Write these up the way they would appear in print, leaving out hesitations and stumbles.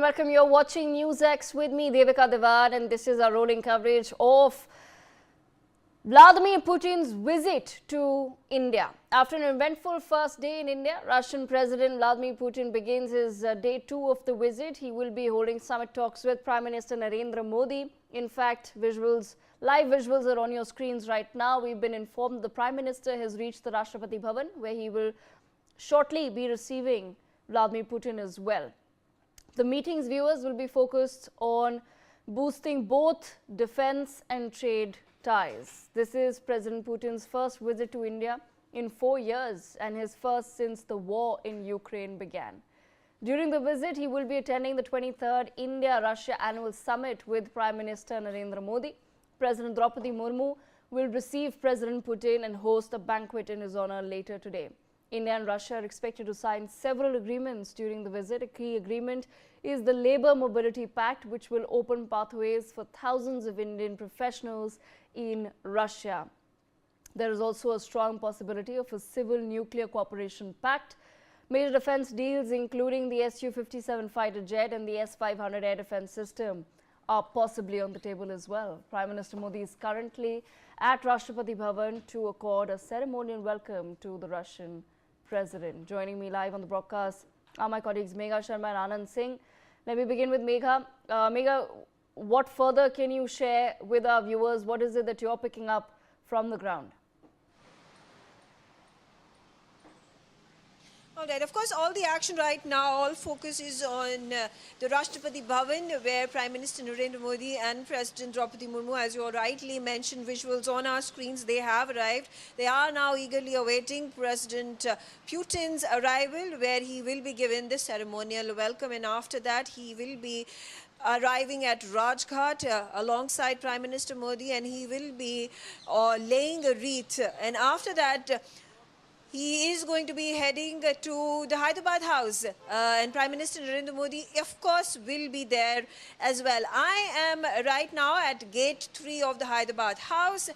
welcome. You're watching NewsX with me, Devika Devan, and this is our rolling coverage of Vladimir Putin's visit to India. After an eventful first day in India, Russian President Vladimir Putin begins his day 2 of the visit. He will be holding summit talks with Prime Minister Narendra Modi. In fact, live visuals are on your screens right now. We've been informed the Prime Minister has reached the Rashtrapati Bhawan, where he will shortly be receiving Vladimir Putin as well. The meeting's viewers will be focused on boosting both defense and trade ties. This is President Putin's first visit to India in 4 years and his first since the war in Ukraine began. During the visit, he will be attending the 23rd India-Russia Annual Summit with Prime Minister Narendra Modi. President Draupadi Murmu will receive President Putin and host a banquet in his honor later today. India and Russia are expected to sign several agreements during the visit. A key agreement is the Labour Mobility Pact, which will open pathways for thousands of Indian professionals in Russia. There is also a strong possibility of a civil nuclear cooperation pact. Major defense deals, including the SU-57 fighter jet and the S-500 air defense system, are possibly on the table as well. Prime Minister Modi is currently at Rashtrapati Bhawan to accord a ceremonial welcome to the Russian President. Joining me live on the broadcast are my colleagues Megha Sharma and Anand Singh. Let me begin with Megha. Megha, what further can you share with our viewers? What is it that you're picking up from the ground? All right, of course, all the action right now, all focus is on the Rashtrapati Bhawan, where Prime Minister Narendra Modi and President Draupadi Murmu, as you rightly mentioned, visuals on our screens, they have arrived. They are now eagerly awaiting President Putin's arrival, where he will be given the ceremonial welcome, and after that he will be arriving at Rajghat alongside Prime Minister Modi, and he will be laying a wreath, and after that he is going to be heading to the Hyderabad House, and Prime Minister Narendra Modi, of course, will be there as well. I am right now at Gate 3 of the Hyderabad House.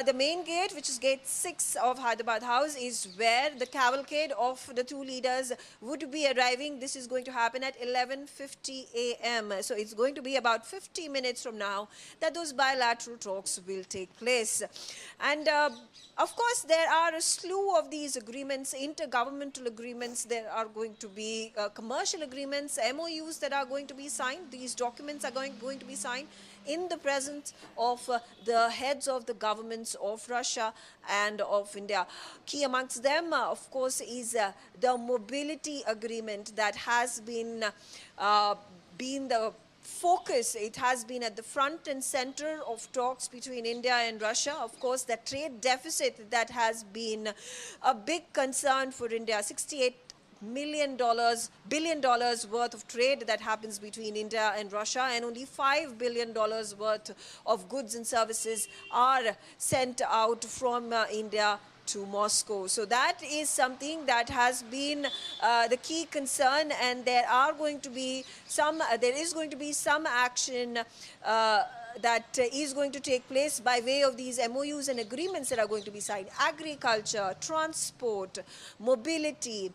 The main gate, which is Gate 6 of Hyderabad House, is where the cavalcade of the two leaders would be arriving. This is going to happen at 11:50 a.m. So it's going to be about 50 minutes from now that those bilateral talks will take place. And of course, there are a slew of these agreements, intergovernmental agreements. There are going to be commercial agreements, MOUs that are going to be signed. These documents are going to be signed in the presence of the heads of the governments of Russia and of India. Key amongst them, of course, is the mobility agreement that has been the focus. It has been at the front and center of talks between India and Russia. Of course, the trade deficit that has been a big concern for India, $68 billion worth of trade that happens between India and Russia, and only $5 billion worth of goods and services are sent out from India to Moscow. So that is something that has been the key concern, and there is going to be some action that is going to take place by way of these MOUs and agreements that are going to be signed. Agriculture, transport, mobility,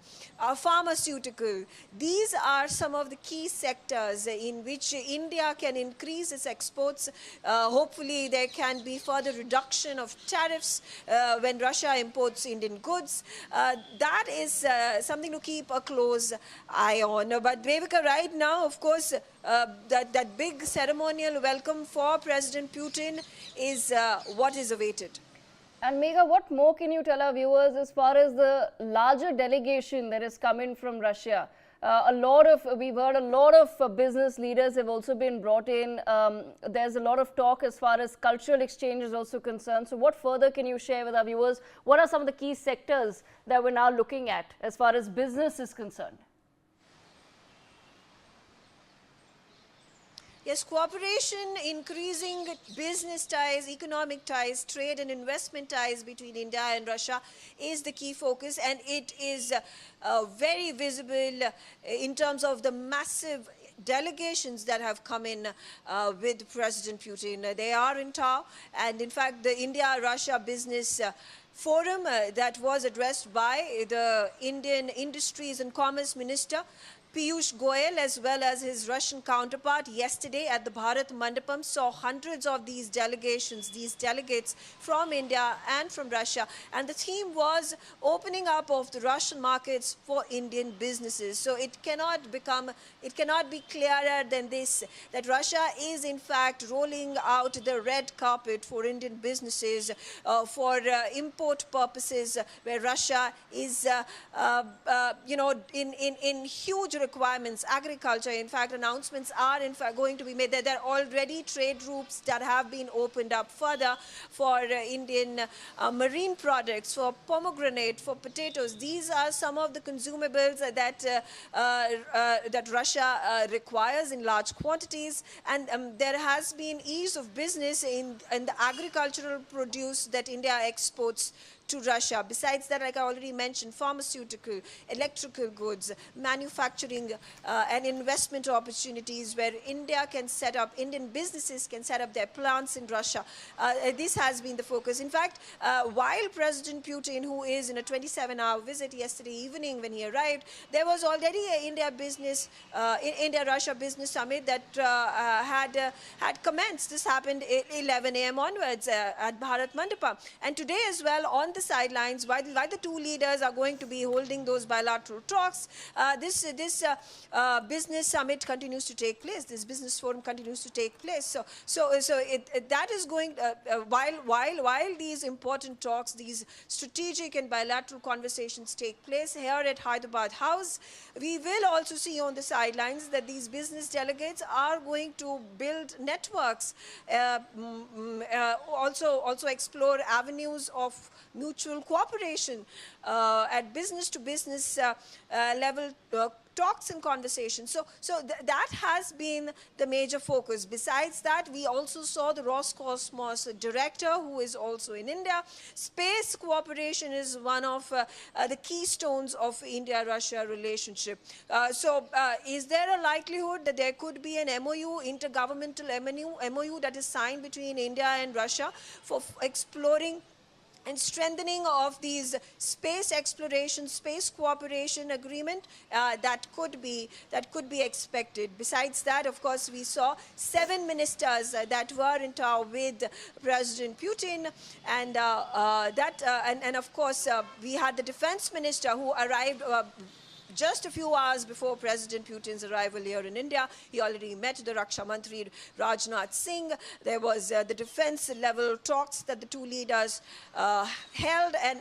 pharmaceutical. These are some of the key sectors in which India can increase its exports. Hopefully, there can be further reduction of tariffs when Russia imports Indian goods. That is something to keep a close eye on. But Devika, right now, of course, that big ceremonial welcome for President Putin is what is awaited. And Megha, what more can you tell our viewers as far as the larger delegation that has come in from Russia? We've heard a lot of business leaders have also been brought in. There's a lot of talk as far as cultural exchange is also concerned. So what further can you share with our viewers? What are some of the key sectors that we're now looking at as far as business is concerned? Yes, cooperation, increasing business ties, economic ties, trade and investment ties between India and Russia is the key focus, and it is very visible in terms of the massive delegations that have come in with President Putin. They are in tow, and in fact the India-Russia business forum that was addressed by the Indian Industries and Commerce Minister Piyush Goyal, as well as his Russian counterpart, yesterday at the Bharat Mandapam saw hundreds of these delegates from India and from Russia. And the theme was opening up of the Russian markets for Indian businesses. So it cannot be clearer than this, that Russia is in fact rolling out the red carpet for Indian businesses for import purposes, where Russia is, in huge requirements. Agriculture, in fact, announcements are in fact going to be made. There are already trade routes that have been opened up further for Indian marine products, for pomegranate, for potatoes. These are some of the consumables that Russia requires in large quantities, and there has been ease of business in the agricultural produce that India exports to Russia. Besides that, like I already mentioned, pharmaceutical, electrical goods, manufacturing and investment opportunities where Indian businesses can set up their plants in Russia. This has been the focus. In fact, while President Putin, who is in a 27-hour visit yesterday evening when he arrived, there was already an India-Russia business summit that had commenced. This happened at 11 a.m. onwards at Bharat Mandapam. And today as well, on the sidelines, while the two leaders are going to be holding those bilateral talks, this business summit continues to take place. This business forum continues to take place. That is going while these important talks, these strategic and bilateral conversations take place here at Hyderabad House. We will also see on the sidelines that these business delegates are going to build networks, also explore avenues of mutual cooperation at business-to-business level talks and conversations. That has been the major focus. Besides that, we also saw the Roscosmos director, who is also in India. Space cooperation is one of the keystones of India-Russia relationship. Is there a likelihood that there could be an MOU, intergovernmental MOU that is signed between India and Russia for exploring and strengthening of these space exploration, space cooperation agreement that could be expected? Besides that, of course, we saw 7 ministers that were in tow with President Putin, and of course we had the defense minister who arrived just a few hours before President Putin's arrival here in India. He already met the Raksha Mantri Rajnath Singh. There was the defense level talks that the two leaders held, and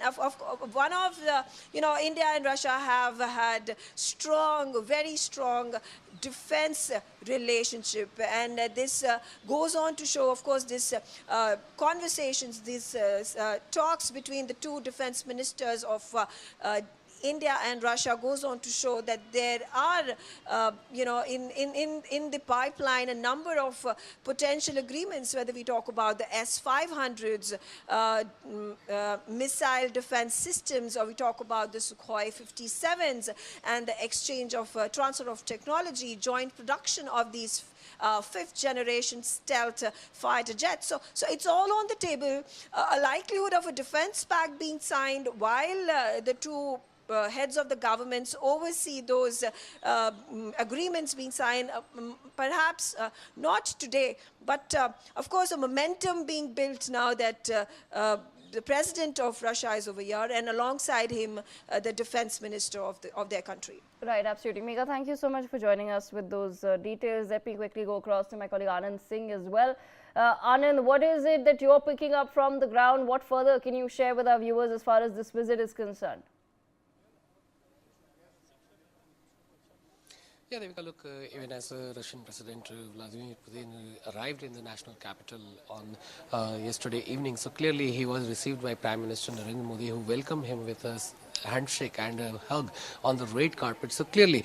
one of the, India and Russia have had very strong defense relationship, and this goes on to show, of course, this conversations, these talks between the two defense ministers of India and Russia goes on to show that there are, in the pipeline, a number of potential agreements, whether we talk about the S-500s, missile defense systems, or we talk about the Sukhoi 57s and the exchange of transfer of technology, joint production of these 5th generation stealth fighter jets. So it's all on the table. A likelihood of a defense pact being signed while the two heads of the governments oversee those agreements being signed, perhaps not today, but of course a momentum being built now that the president of Russia is over here, and alongside him the defense minister of their country. Right, absolutely. Megha, thank you so much for joining us with those details. Let me quickly go across to my colleague Anand Singh as well. Anand, what is it that you're picking up from the ground? What further can you share with our viewers as far as this visit is concerned? Yeah, Devika, look, even as Russian President Vladimir Putin arrived in the national capital on yesterday evening, so clearly he was received by Prime Minister Narendra Modi, who welcomed him with a handshake and a hug on the red carpet. So clearly,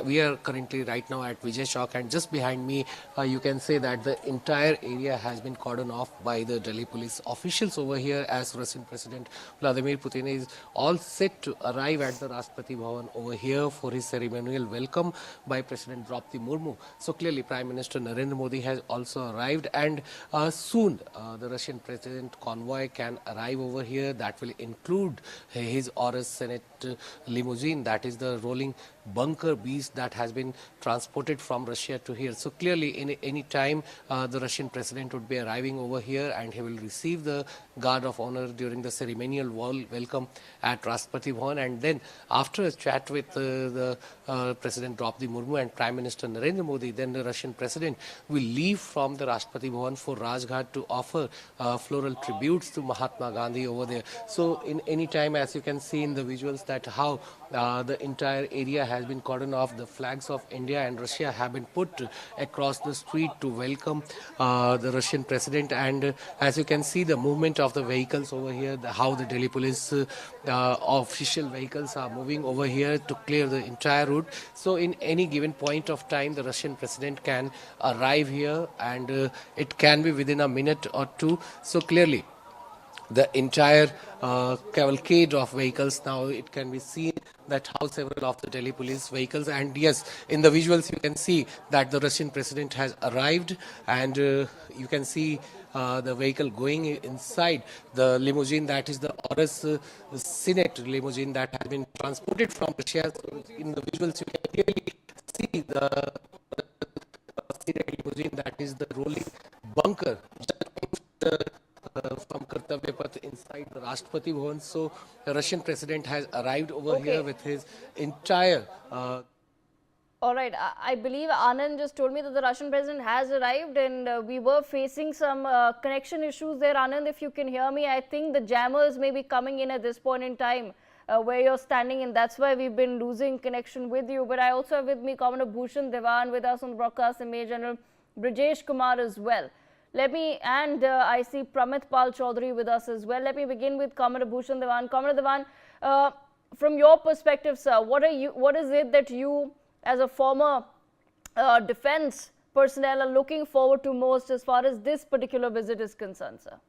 we are currently right now at Vijay Chowk, and just behind me, you can say that the entire area has been cordoned off by the Delhi police officials over here, as Russian President Vladimir Putin is all set to arrive at the Rashtrapati Bhawan over here for his ceremonial welcome by President Draupadi Murmu. So clearly, Prime Minister Narendra Modi has also arrived, and soon the Russian President convoy can arrive over here. That will include his Senate limousine, that is the rolling bunker beast that has been transported from Russia to here. So clearly, in any time, the Russian president would be arriving over here, and he will receive the guard of honor during the ceremonial welcome at Rashtrapati Bhawan, and then after a chat with the President Draupadi Murmu and Prime Minister Narendra Modi, then the Russian president will leave from the Rashtrapati Bhavan for Rajghat to offer floral tributes to Mahatma Gandhi over there. So in any time, as you can see in the visuals, that how the entire area has been cordoned off. The flags of India and Russia have been put across the street to welcome the Russian president. And as you can see, the movement of the vehicles over here, how the Delhi police official vehicles are moving over here to clear the entire route. So in any given point of time, the Russian president can arrive here, and it can be within a minute or two. So clearly, the entire cavalcade of vehicles, now it can be seen that how several of the Delhi police vehicles, and yes, in the visuals you can see that the Russian president has arrived, and you can see the vehicle going inside the limousine, that is the Horus Senate limousine that has been transported from Russia. So in the visuals you can clearly see the Senate limousine, that is the rolling bunker from Kartavya Path inside the Rashtrapati Bhavan. So the Russian president has arrived over here with his entire all right, I believe Anand just told me that the Russian president has arrived, and we were facing some connection issues there. Anand, if you can hear me, I think the jammers may be coming in at this point in time where you're standing, and that's why we've been losing connection with you. But I also have with me Commander Bhushan Dewan with us on the broadcast, and Major General Brijesh Kumar as well. Let me, and I see Pramit Pal Chaudhary with us as well. Let me begin with Commander Bhushan Dewan. Commander Dewan, from your perspective, sir, what is it that you, as a former defense personnel, are looking forward to most as far as this particular visit is concerned, sir?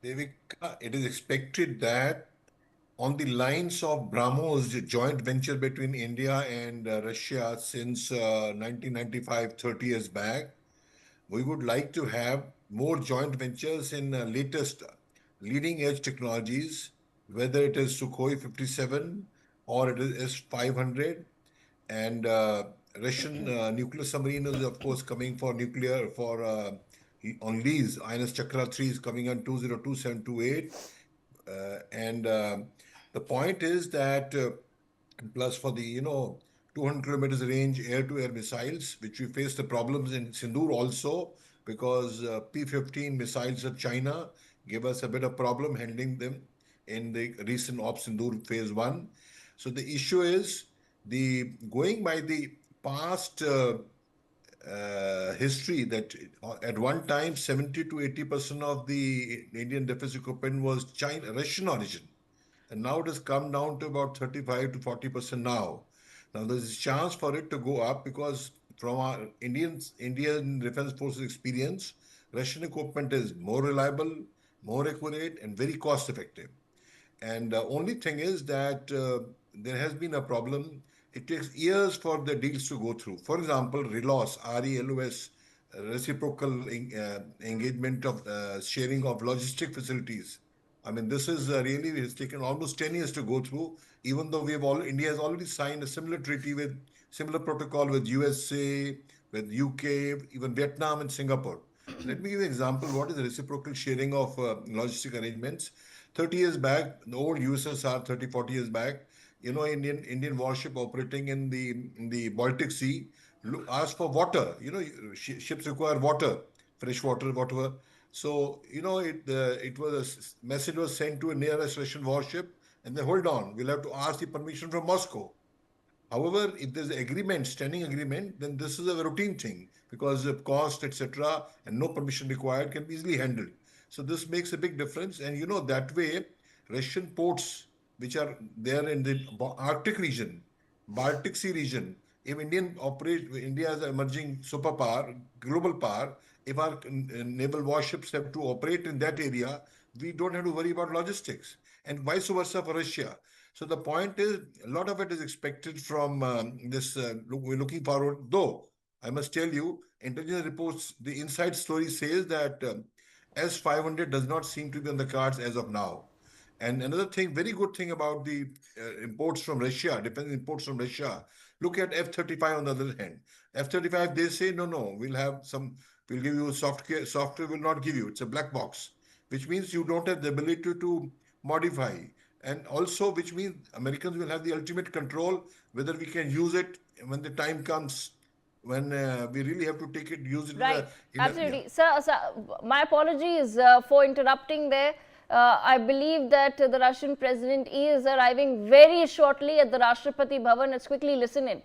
Devika, it is expected that on the lines of BrahMos, the joint venture between India and Russia since 1995, 30 years back, we would like to have more joint ventures in latest leading edge technologies, whether it is Sukhoi 57 or it is S-500, and Russian nuclear submarine is of course coming for nuclear on lease. INS Chakra 3 is coming on 202728, and the point is that plus for the 200 kilometers range air-to-air missiles, which we face the problems in Sindoor also, because P-15 missiles of China gave us a bit of problem handling them in the recent Op Sindoor phase 1. So the issue is going by the past history, that at one time 70 to 80% of the Indian defense equipment was Russian origin, and now it has come down to about 35 to 40% now. Now there's a chance for it to go up, because from our Indian Defense Forces experience, Russian equipment is more reliable, more accurate, and very cost effective. And the only thing is that there has been a problem. It takes years for the deals to go through. For example, RELOS, RELOS, reciprocal engagement of sharing of logistic facilities. I mean, this is really, it's taken almost 10 years to go through, even though India has already signed a similar treaty with similar protocol with USA, with UK, even Vietnam and Singapore. Let me give you an example. What is the reciprocal sharing of logistic arrangements? 30 years back, the old USSR, 30, 40 years back, Indian warship operating in the Baltic Sea asked for water. Ships require water, fresh water, whatever. So, it was a message was sent to a nearest Russian warship, and they hold on, we'll have to ask the permission from Moscow. However, if there's an agreement, standing agreement, then this is a routine thing, because of cost, etc., and no permission required, can be easily handled. So this makes a big difference, and that way, Russian ports, which are there in the Arctic region, Baltic Sea region, if India is an emerging superpower, global power, if our naval warships have to operate in that area, we don't have to worry about logistics, and vice versa for Russia. So the point is, a lot of it is expected from this. We're looking forward, though I must tell you, intelligence reports, the inside story says that S-500 does not seem to be on the cards as of now. And another thing, very good thing about the imports from Russia, defense imports from Russia. Look at F-35 on the other hand. F-35, they say, no, no, we'll give you software, software will not give you. It's a black box, which means you don't have the ability to modify. And also, which means Americans will have the ultimate control whether we can use it when the time comes, when we really have to take it, use it Right, yeah. absolutely. Sir, my apologies for interrupting there. I believe that the Russian president is arriving very shortly at the Rashtrapati Bhavan. Let's quickly listen in.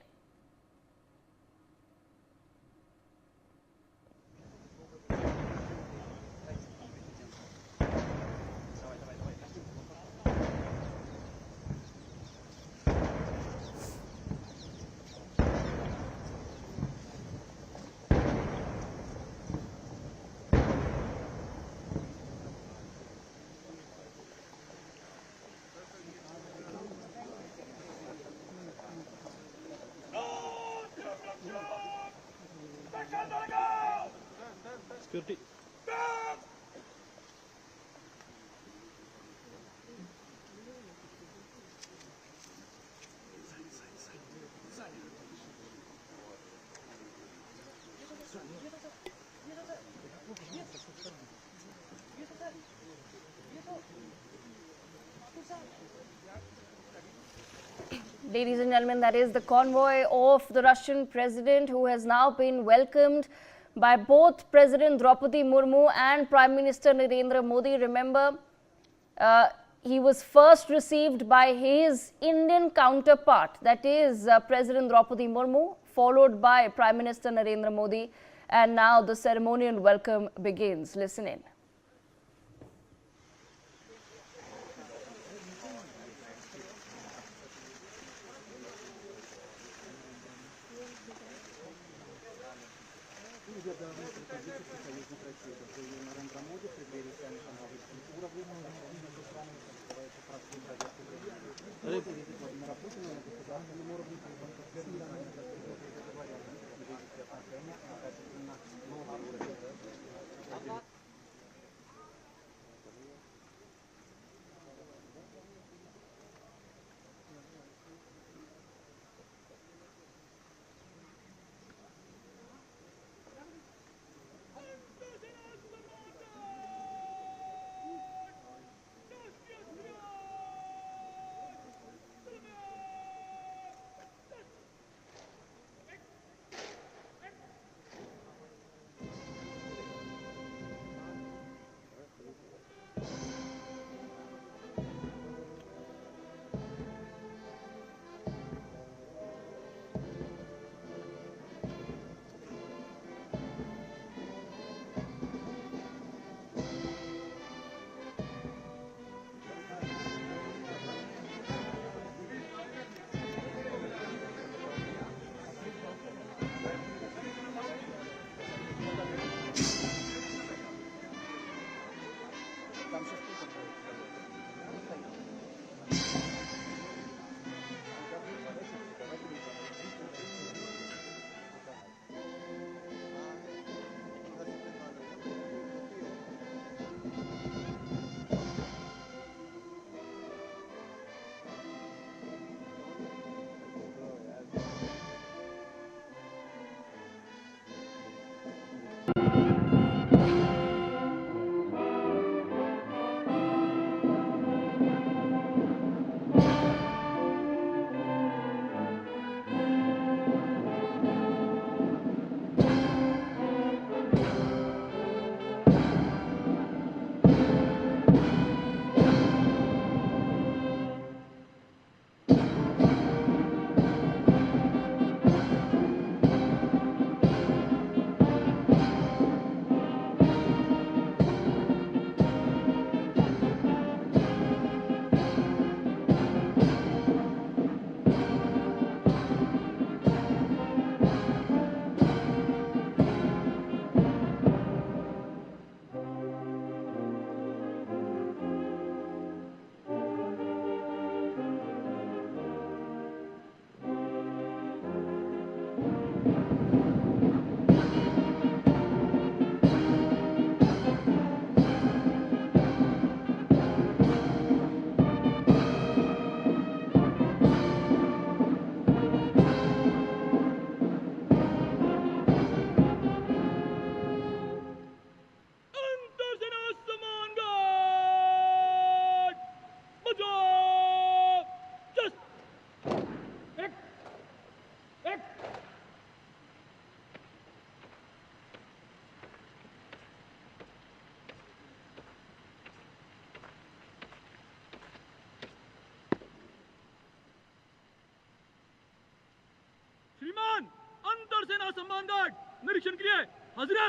Security. Ladies and gentlemen, that is the convoy of the Russian president, who has now been welcomed by both President Draupadi Murmu and Prime Minister Narendra Modi. Remember, he was first received by his Indian counterpart, that is President Draupadi Murmu, followed by Prime Minister Narendra Modi, and now the ceremonial welcome begins. Listen in. अंतर सेना सम्मान guard निरीक्षण के लिए हाजिर है।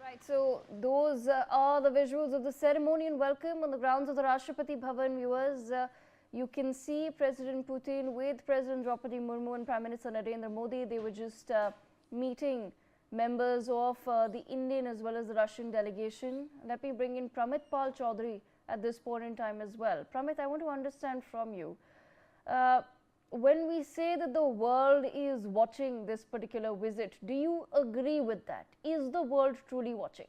Right, so those are the visuals of the ceremonial welcome on the grounds of the Rashtrapati Bhawan. Viewers, you can see President Putin with President Draupadi Murmu and Prime Minister Narendra Modi. They were just meeting members of the Indian as well as the Russian delegation. Let me bring in Pramit Pal Chaudhary at this point in time as well. Pramit, I want to understand from you. When we say that the world is watching this particular visit, do you agree with that? Is the world truly watching?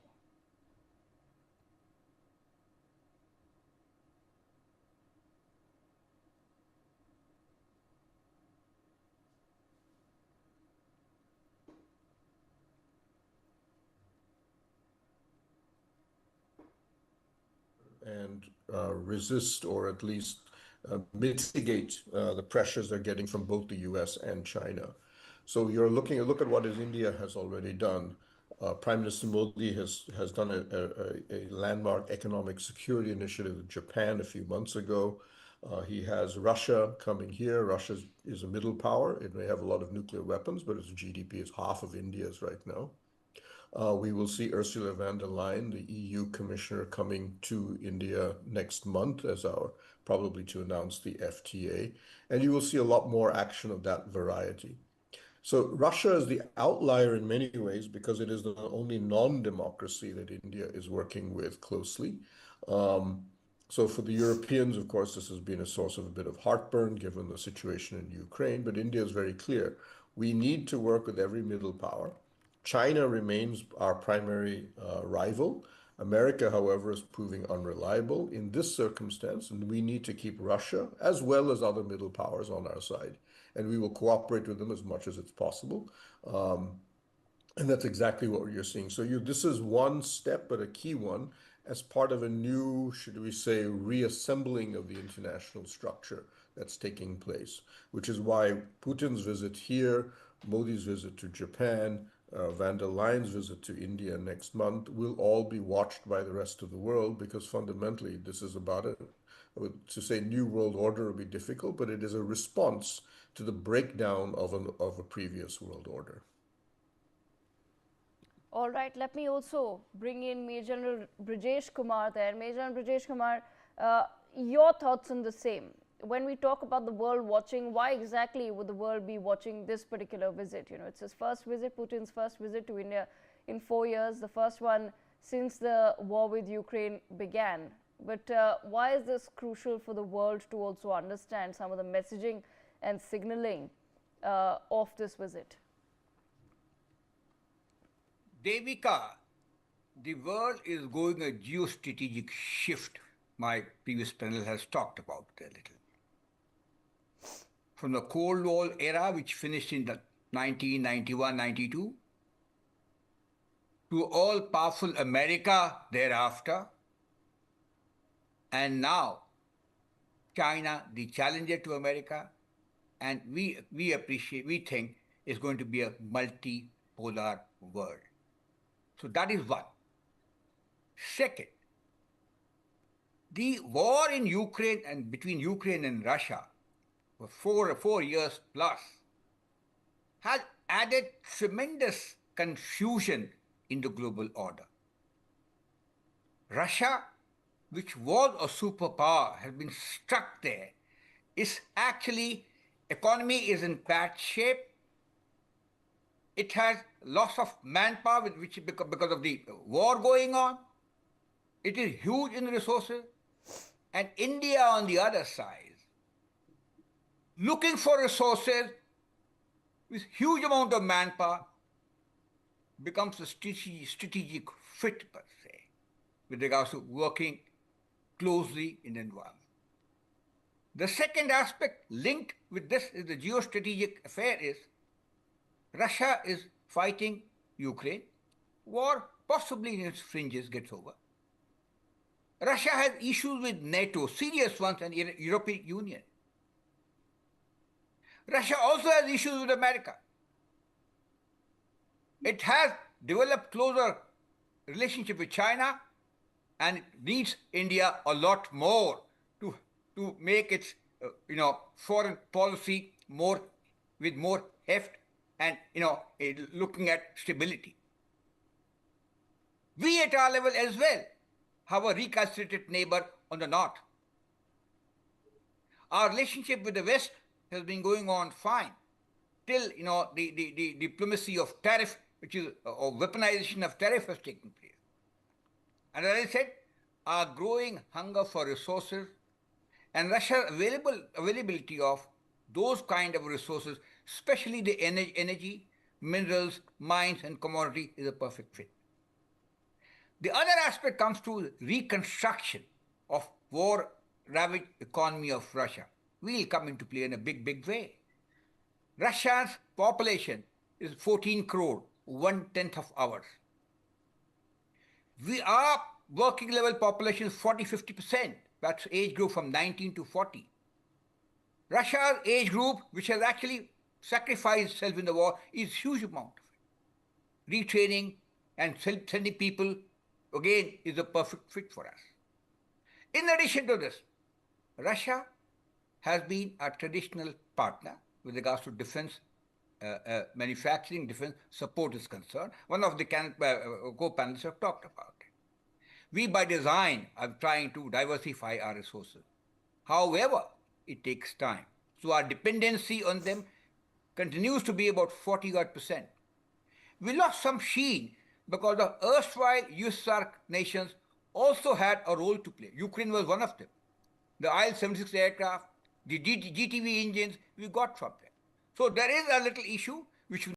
and resist, or at least mitigate the pressures they're getting from both the US and China. So look at what India has already done. Prime Minister Modi has done a landmark economic security initiative with Japan a few months ago. He has Russia coming here. Russia is a middle power. It may have a lot of nuclear weapons, but its GDP is half of India's right now. We will see Ursula von der Leyen, the EU commissioner, coming to India next month probably to announce the FTA. And you will see a lot more action of that variety. So Russia is the outlier in many ways because it is the only non-democracy that India is working with closely. So for the Europeans, of course, this has been a source of a bit of heartburn given the situation in Ukraine, but India is very clear. We need to work with every middle power. China remains our primary rival. America, however, is proving unreliable in this circumstance, and we need to keep Russia as well as other middle powers on our side. And we will cooperate with them as much as it's possible. And that's exactly what you're seeing. So this is one step, but a key one, as part of a new, should we say, reassembling of the international structure that's taking place, which is why Putin's visit here, Modi's visit to Japan, von der Leyen's visit to India next month will all be watched by the rest of the world, because fundamentally this is about it. To say new world order would be difficult, but it is a response to the breakdown of a previous world order. All right, let me also bring in Major General Brijesh Kumar there. Major General Brijesh Kumar, your thoughts on the same. When we talk about the world watching, why exactly would the world be watching this particular visit? You know, it's his first visit, Putin's first visit to India in 4 years, the first one since the war with Ukraine began. But why is this crucial for the world to also understand some of the messaging and signaling of this visit? Devika, the world is going a geostrategic shift. My previous panel has talked about it a little. From the Cold War era, which finished in the 1991-92, to all-powerful America thereafter, and now China, the challenger to America, and we think it's going to be a multipolar world. So that is one. Second, the war in Ukraine and between Ukraine and Russia for 4 years plus has added tremendous confusion in the global order. Russia, which was a superpower, has been stuck there. Its economy is in bad shape. It has loss of manpower, because of the war going on. It is huge in resources. And India, on the other side, looking for resources with huge amount of manpower, becomes a strategic fit, per se, with regards to working closely in the environment. The second aspect linked with this is the geostrategic affair is Russia is fighting Ukraine. War possibly in its fringes gets over. Russia has issues with NATO, serious ones, and European Union. Russia also has issues with America. It has developed closer relationship with China, and it needs India a lot more to make its foreign policy with more heft and looking at stability. We at our level as well have a recalcitrant neighbor on the north. Our relationship with the West has been going on fine till the diplomacy of tariff, which is or weaponization of tariff, has taken place. And as I said, our growing hunger for resources and Russia's availability of those kind of resources, especially the energy, minerals, mines, and commodity, is a perfect fit. The other aspect comes to reconstruction of war-ravaged economy of Russia. Will come into play in a big, big way. Russia's population is 14 crore, 1/10 of ours. Our working level population is 40-50%. That's age group from 19 to 40. Russia's age group, which has actually sacrificed itself in the war, is huge amount of it. Retraining and sending people, again, is a perfect fit for us. In addition to this, Russia has been a traditional partner with regards to defense manufacturing, defense support is concerned. One of the co-panelists have talked about it. We, by design, are trying to diversify our resources. However, it takes time. So our dependency on them continues to be about 40-odd%. We lost some sheen because the erstwhile USSR nations also had a role to play. Ukraine was one of them. The IL-76 aircraft, the GTV engines, we got from them. So there is a little issue which